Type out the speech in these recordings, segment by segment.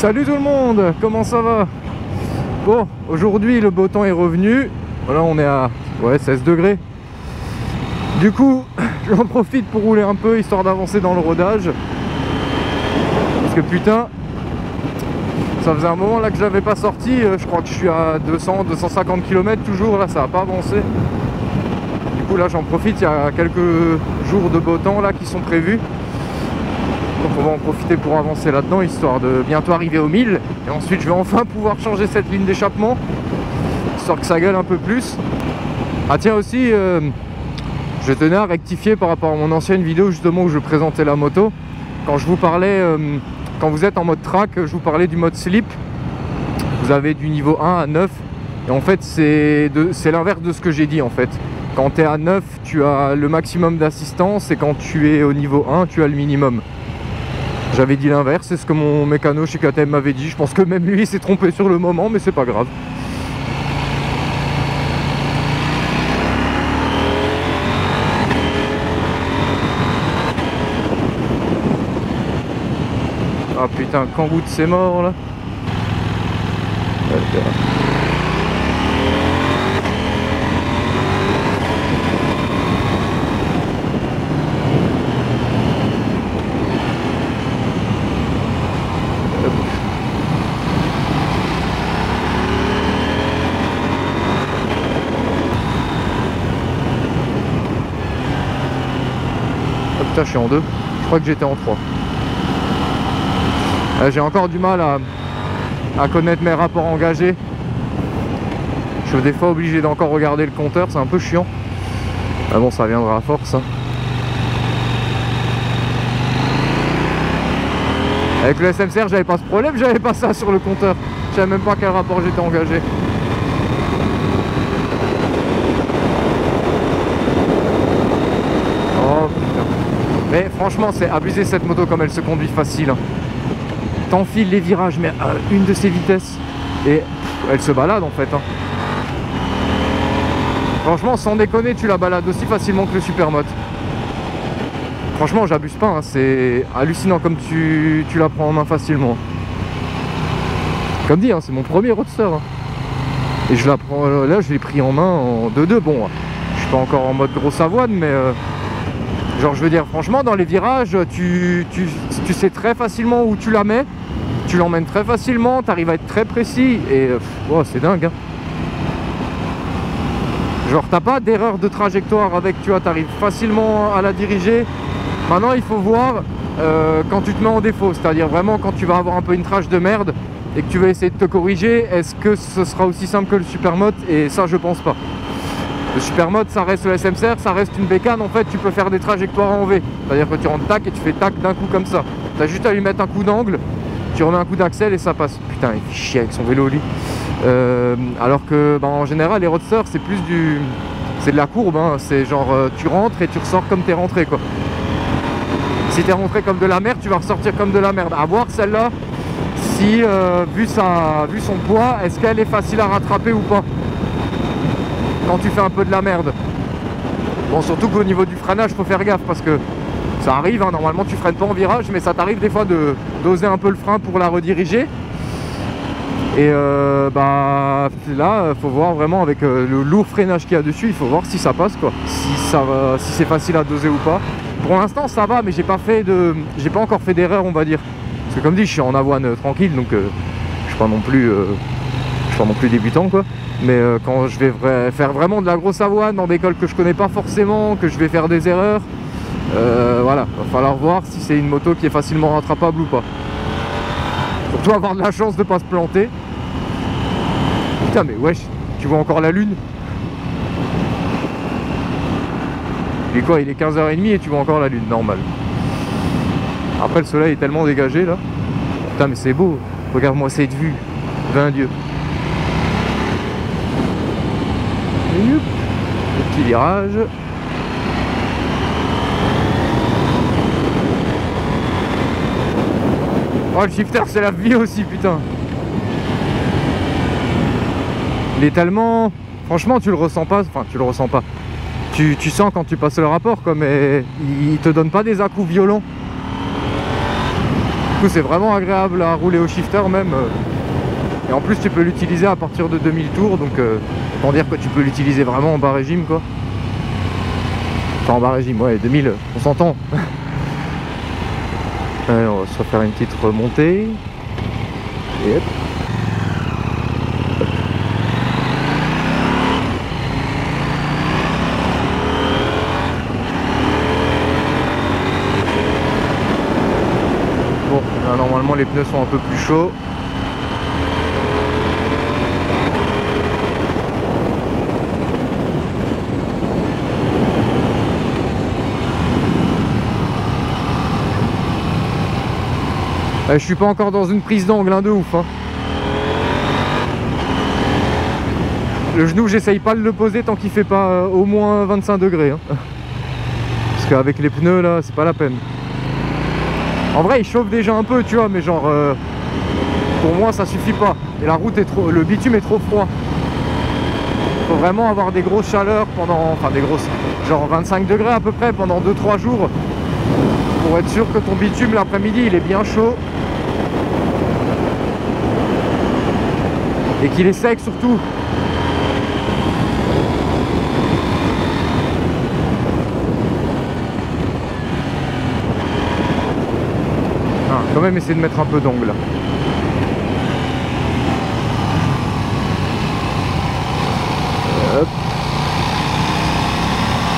Salut tout le monde, comment ça va? Bon, aujourd'hui le beau temps est revenu. Voilà, on est à 16 degrés. Du coup, j'en profite pour rouler un peu histoire d'avancer dans le rodage. Parce que putain, ça faisait un moment là que je l'avais pas sorti. Je crois que je suis à 200-250 km toujours, là ça n'a pas avancé. Du coup là j'en profite, il y a quelques jours de beau temps là qui sont prévus. Donc on va en profiter pour avancer là-dedans, histoire de bientôt arriver aux 1000. Et ensuite je vais enfin pouvoir changer cette ligne d'échappement, histoire que ça gueule un peu plus. Ah tiens aussi, je tenais à rectifier par rapport à mon ancienne vidéo justement où je présentais la moto. Quand je vous parlais, quand vous êtes en mode track, je vous parlais du mode slip. Vous avez du niveau 1 à 9. Et en fait c'est l'inverse de ce que j'ai dit en fait. Quand tu es à 9, tu as le maximum d'assistance, et quand tu es au niveau 1, tu as le minimum. J'avais dit l'inverse, c'est ce que mon mécano chez KTM m'avait dit. Je pense que même lui s'est trompé sur le moment, mais c'est pas grave. Ah putain, Kangout c'est mort là. Putain, je suis en 2. Je crois que j'étais en 3. J'ai encore du mal à connaître mes rapports engagés. Je suis des fois obligé d'encore regarder le compteur, c'est un peu chiant. Ah bon, ça viendra à force. Hein. Avec le SMCR, j'avais pas ce problème, j'avais pas ça sur le compteur. Je savais même pas quel rapport j'étais engagé. Mais franchement c'est abusé cette moto comme elle se conduit facile. T'enfiles les virages mais à une de ses vitesses et elle se balade en fait. Franchement sans déconner tu la balades aussi facilement que le Supermoto. Franchement j'abuse pas, c'est hallucinant comme tu la prends en main facilement. Comme dit, c'est mon premier roadster. Et je la prends là, je l'ai pris en main en 2-2. Bon, je suis pas encore en mode grosse avoine mais... genre je veux dire franchement dans les virages tu sais très facilement où tu la mets, tu l'emmènes très facilement, tu arrives à être très précis et oh, c'est dingue hein. Genre t'as pas d'erreur de trajectoire avec, tu vois, tu arrives facilement à la diriger. Maintenant il faut voir quand tu te mets en défaut, c'est à dire vraiment quand tu vas avoir un peu une trage de merde et que tu vas essayer de te corriger, est-ce que ce sera aussi simple que le Supermoto? Et ça je pense pas. Le Supermoto ça reste le SMCR, ça reste une bécane, en fait tu peux faire des trajectoires en V. C'est-à-dire que tu rentres tac et tu fais tac d'un coup comme ça. Tu as juste à lui mettre un coup d'angle, tu remets un coup d'axel et ça passe. Putain il fait chier avec son vélo lui. Alors que en général les roadsters c'est plus du... c'est de la courbe, c'est genre tu rentres et tu ressors comme t'es rentré quoi. Si t'es rentré comme de la merde, tu vas ressortir comme de la merde. À voir celle-là, si vu son poids, est-ce qu'elle est facile à rattraper ou pas quand tu fais un peu de la merde. Bon, surtout qu'au niveau du freinage faut faire gaffe parce que ça arrive, normalement tu freines pas en virage, mais ça t'arrive des fois d'oser un peu le frein pour la rediriger. Et là faut voir vraiment avec le lourd freinage qu'il y a dessus, il faut voir si ça passe quoi, si c'est facile à doser ou pas. Pour l'instant ça va, mais j'ai pas encore fait d'erreur on va dire, parce que comme dit je suis en avoine tranquille, donc je suis pas non plus débutant quoi. Mais quand je vais faire vraiment de la grosse avoine dans des cols que je connais pas forcément, que je vais faire des erreurs, voilà, va falloir voir si c'est une moto qui est facilement rattrapable ou pas. Surtout avoir de la chance de pas se planter. Putain mais wesh, tu vois encore la lune? Il est quoi? Il est 15h30 et tu vois encore la lune, normal. Après le soleil est tellement dégagé là. Putain mais c'est beau, regarde-moi cette vue, vain Dieu. Le petit virage. Oh le shifter c'est la vie aussi putain. Il est tellement... Franchement tu le ressens pas, enfin tu le ressens pas. Tu sens quand tu passes le rapport quoi, mais il te donne pas des à-coups violents. coup c'est vraiment agréable à rouler au shifter même. Et en plus tu peux l'utiliser à partir de 2000 tours, donc autant dire que tu peux l'utiliser vraiment en bas régime quoi. Enfin en bas régime, ouais, 2000, on s'entend. Allez, on va se refaire une petite remontée. Et hop. Bon, là, normalement les pneus sont un peu plus chauds. Je suis pas encore dans une prise d'angle hein, de ouf hein. Le genou j'essaye pas de le poser tant qu'il fait pas au moins 25 degrés hein. Parce qu'avec les pneus là c'est pas la peine. En vrai il chauffe déjà un peu tu vois, mais genre pour moi ça suffit pas. Et la route est trop, le bitume est trop froid. Faut vraiment avoir des grosses chaleurs pendant, enfin des grosses, genre 25 degrés à peu près pendant 2-3 jours pour être sûr que ton bitume l'après-midi il est bien chaud. Et qu'il est sec surtout. Ah, quand même essayer de mettre un peu d'angle là. Hop.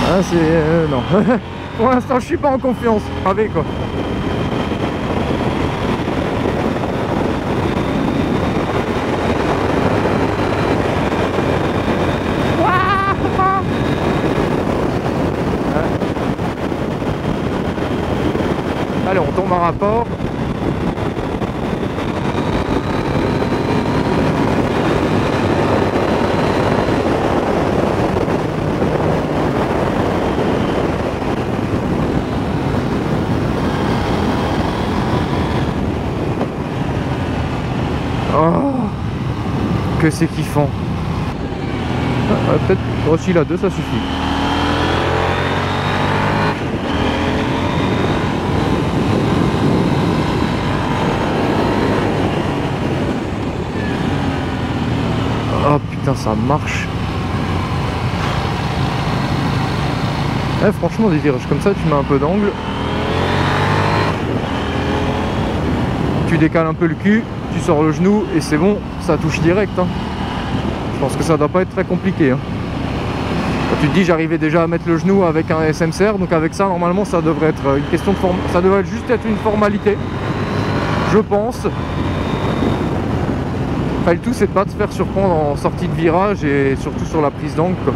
Ah c'est... non. Pour l'instant je suis pas en confiance. Avec quoi. Allez, on tombe en rapport. Oh, que c'est kiffant. Ah, peut-être aussi la 2 ça suffit. Oh putain ça marche. Franchement des virages comme ça tu mets un peu d'angle. Tu décales un peu le cul, tu sors le genou et c'est bon, ça touche direct hein. Je pense que ça doit pas être très compliqué hein. Quand tu te dis j'arrivais déjà à mettre le genou avec un SMCR, donc avec ça normalement ça devrait être une question de forme, ça devrait juste être une formalité, je pense. Enfin, le tout c'est de pas te faire surprendre en sortie de virage et surtout sur la prise d'angle quoi.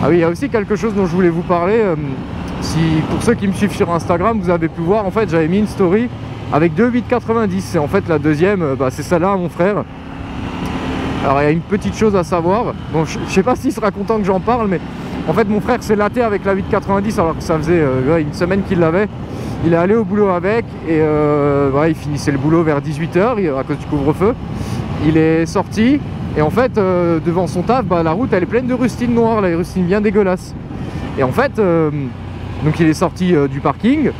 Ah oui, il y a aussi quelque chose dont je voulais vous parler. Si pour ceux qui me suivent sur Instagram, vous avez pu voir, en fait j'avais mis une story avec deux 890 et en fait la deuxième c'est celle-là, mon frère. Alors il y a une petite chose à savoir, bon je sais pas s'il sera content que j'en parle, mais en fait mon frère s'est laté avec la 890 alors que ça faisait une semaine qu'il l'avait. Il est allé au boulot avec et il finissait le boulot vers 18 h à cause du couvre-feu. Il est sorti et en fait devant son taf, la route elle est pleine de rustines noires, les rustines bien dégueulasses. Et en fait donc il est sorti du parking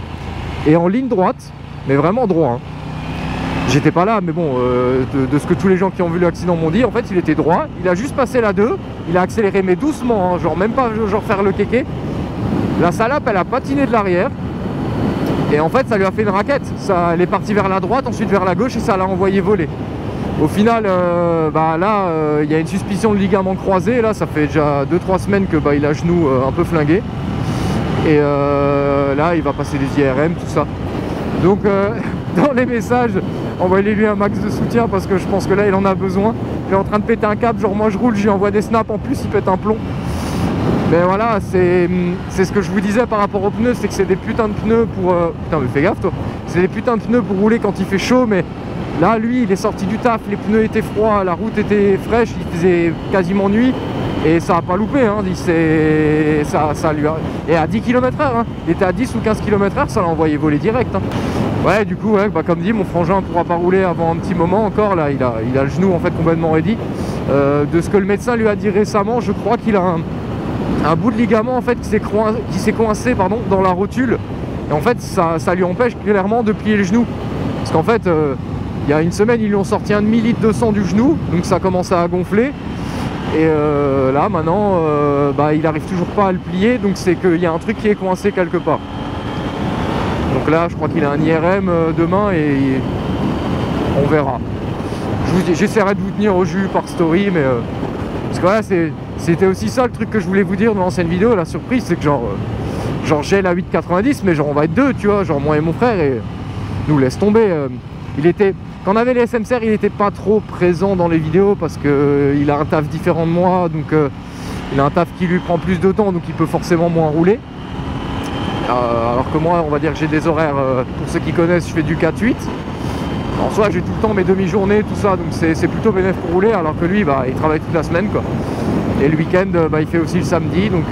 et en ligne droite, mais vraiment droit hein. J'étais pas là mais bon de ce que tous les gens qui ont vu l'accident m'ont dit, en fait il était droit, il a juste passé la 2 il a accéléré mais doucement, hein, genre même pas genre faire le kéké. La salope elle a patiné de l'arrière. Et en fait ça lui a fait une raquette, elle est partie vers la droite, ensuite vers la gauche et ça l'a envoyé voler. Au final, il y a une suspicion de ligament croisé, là ça fait déjà 2-3 semaines que il a genou un peu flingué. Et là il va passer des IRM, tout ça. Donc dans les messages, envoyez-lui un max de soutien parce que je pense que là il en a besoin. Il est en train de péter un câble, genre moi je roule, je lui envoie des snaps, en plus il pète un plomb. Mais voilà, c'est ce que je vous disais par rapport aux pneus, c'est que c'est des putains de pneus pour... Putain mais fais gaffe toi. C'est des putains de pneus pour rouler quand il fait chaud, mais là lui il est sorti du taf, les pneus étaient froids, la route était fraîche, il faisait quasiment nuit. Et ça a pas loupé, hein. Ça lui a... Et à 10 km/h, hein. Il était à 10 ou 15 km/h, ça l'a envoyé voler direct, hein. Ouais, du coup, ouais, comme dit, mon frangin pourra pas rouler avant un petit moment encore. Là, il a le genou en fait complètement ready. De ce que le médecin lui a dit récemment, je crois qu'il a un bout de ligament en fait qui s'est coincé dans la rotule. Et en fait, ça lui empêche clairement de plier le genou. Parce qu'en fait, il y a une semaine, ils lui ont sorti 1 demi-litre de sang du genou, donc ça commence à gonfler. Et là maintenant il arrive toujours pas à le plier, donc c'est qu'il y a un truc qui est coincé quelque part. Donc là je crois qu'il a un IRM demain et on verra. J'essaierai de vous tenir au jus par story, mais parce que voilà, c'était aussi ça le truc que je voulais vous dire dans l'ancienne vidéo. La surprise c'est que genre j'ai la 890, mais genre on va être deux, tu vois, genre moi et mon frère, et nous laisse tomber. Quand on avait les SMCR, il n'était pas trop présent dans les vidéos parce qu'il a un taf différent de moi, donc il a un taf qui lui prend plus de temps, donc il peut forcément moins rouler. Alors que moi, on va dire que j'ai des horaires, pour ceux qui connaissent, je fais du 4-8. En soi, j'ai tout le temps mes demi-journées, tout ça, donc c'est plutôt bénéfique pour rouler, alors que lui, il travaille toute la semaine, quoi. Et le week-end, il fait aussi le samedi, donc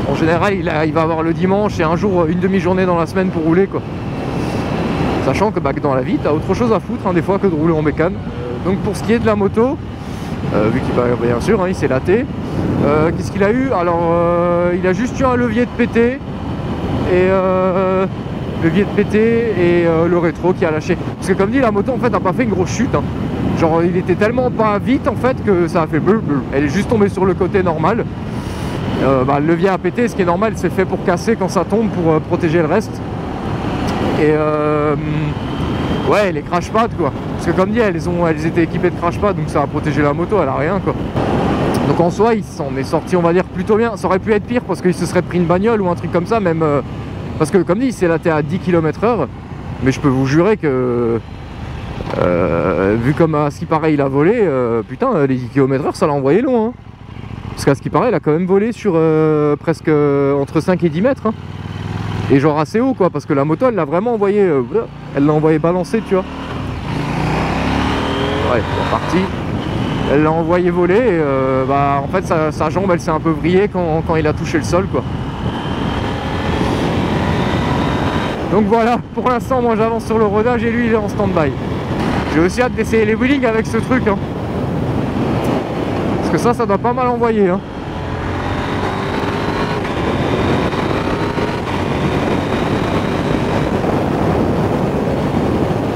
en général, il va avoir le dimanche et un jour, une demi-journée dans la semaine pour rouler, quoi. Sachant que dans la vie, tu as autre chose à foutre, hein, des fois, que de rouler en bécane. Donc pour ce qui est de la moto, vu qu'il va bien sûr, hein, il s'est laté. Qu'est-ce qu'il a eu? Alors, il a juste eu un levier de pété. Et le rétro qui a lâché. Parce que comme dit, la moto, en fait, n'a pas fait une grosse chute. Hein. Genre, il était tellement pas vite, en fait, que ça a fait bleu. Elle est juste tombée sur le côté normal. Le levier a pété, ce qui est normal, c'est fait pour casser quand ça tombe, pour protéger le reste. Et ouais, les crash pads quoi. Parce que comme dit, elles étaient équipées de crash pads, donc ça a protégé la moto, elle a rien quoi. Donc en soi, il s'en est sorti, on va dire, plutôt bien. Ça aurait pu être pire parce qu'il se serait pris une bagnole ou un truc comme ça, même. Parce que comme dit, il s'est laté à 10 km/h. Mais je peux vous jurer que vu comme à ce qui paraît il a volé, putain, les 10 km/h ça l'a envoyé loin. Hein. Parce qu'à ce qui paraît, il a quand même volé sur presque entre 5 et 10 mètres. Hein. Et genre assez haut quoi, parce que la moto elle l'a vraiment envoyé, elle l'a envoyé balancer, tu vois. Ouais, c'est reparti. Elle l'a envoyé voler et en fait sa jambe elle s'est un peu vrillée quand il a touché le sol quoi. Donc voilà, pour l'instant moi j'avance sur le rodage et lui il est en stand-by. J'ai aussi hâte d'essayer les wheelings avec ce truc hein. Parce que ça doit pas mal envoyer hein.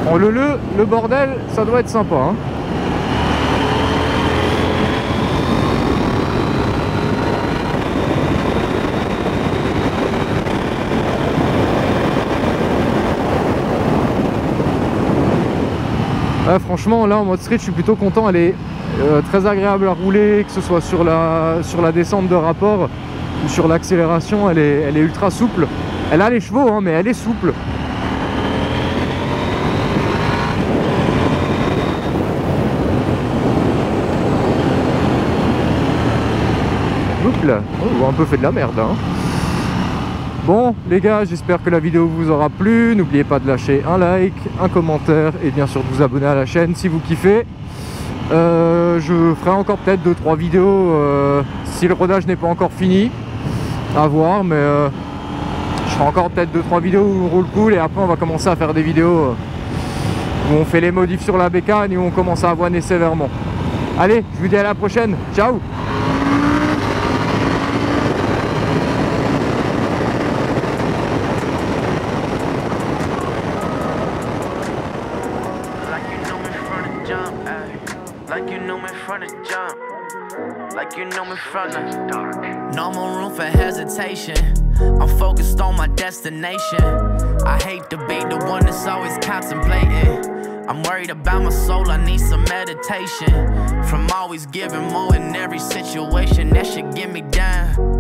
Bon, le bordel, ça doit être sympa hein. Ouais, franchement là en mode street je suis plutôt content, elle est très agréable à rouler, que ce soit sur la descente de rapport ou sur l'accélération, elle est ultra souple. Elle a les chevaux hein, mais elle est souple. Oh, un peu fait de la merde hein. Bon les gars, j'espère que la vidéo vous aura plu. N'oubliez pas de lâcher un like, un commentaire et bien sûr de vous abonner à la chaîne si vous kiffez. Je ferai encore peut-être 2-3 vidéos si le rodage n'est pas encore fini, à voir, mais je ferai encore peut-être 2-3 vidéos où on roule cool et après on va commencer à faire des vidéos où on fait les modifs sur la bécane et où on commence à avoiner sévèrement. Allez, je vous dis à la prochaine, ciao. Like you know me from the jump. you knew me from the dark. No more room for hesitation. I'm focused on my destination. I hate to be the one that's always contemplating. I'm worried about my soul, I need some meditation. From always giving more in every situation, that should get me down.